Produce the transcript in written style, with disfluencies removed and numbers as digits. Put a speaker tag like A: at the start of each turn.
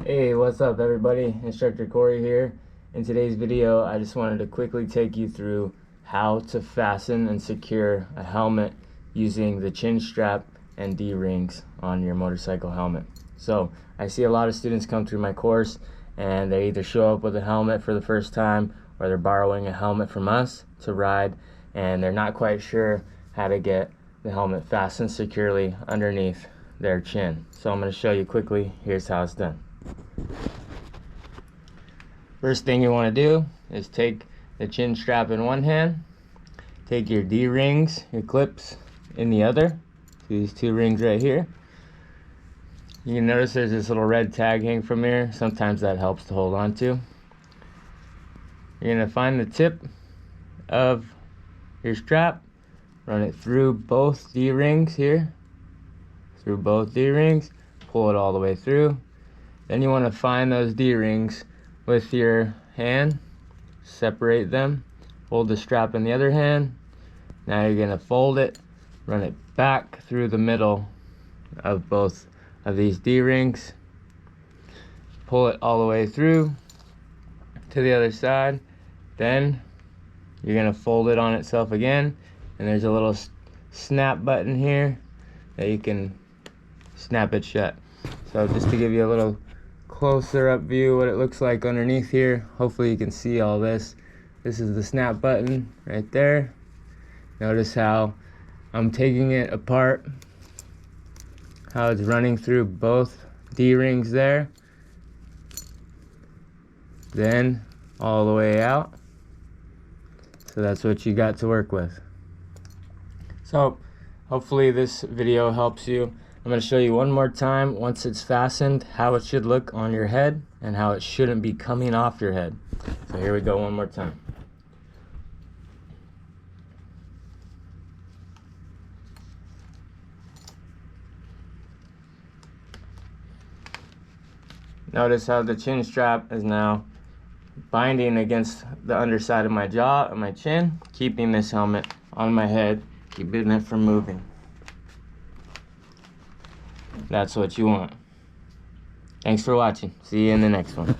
A: Hey, what's up everybody? Instructor Cory here. In today's video, I just wanted to quickly take you through how to fasten and secure a helmet using the chin strap and D-rings on your motorcycle helmet. So, I see a lot of students come through my course and they either show up with a helmet for the first time or they're borrowing a helmet from us to ride and they're not quite sure how to get the helmet fastened securely underneath their chin. So I'm going to show you quickly. Here's how it's done. First thing you want to do is take the chin strap in one hand, take your D-rings, your clips in the other. These two rings right here. You can notice there's this little red tag hanging from here. Sometimes that helps to hold on to. You're going to find the tip of your strap, run it through both D-rings here, through both D-rings, pull it all the way through. Then you want to find those D-rings with your hand, separate them, hold the strap in the other hand. Now you're going to fold it, run it back through the middle of both of these D-rings, pull it all the way through to the other side. Then you're going to fold it on itself again, and there's a little snap button here that you can snap it shut. So just to give you a little closer up view what it looks like underneath here, hopefully you can see all this. This is the snap button right there. Notice how I'm taking it apart, how it's running through both D-rings there, then all the way out. So that's what you got to work with. So hopefully this video helps you. I'm going to show you one more time, once it's fastened, how it should look on your head and how it shouldn't be coming off your head. So here we go one more time. Notice how the chin strap is now binding against the underside of my jaw and my chin, keeping this helmet on my head, keeping it from moving. That's what you want. Thanks for watching. See you in the next one.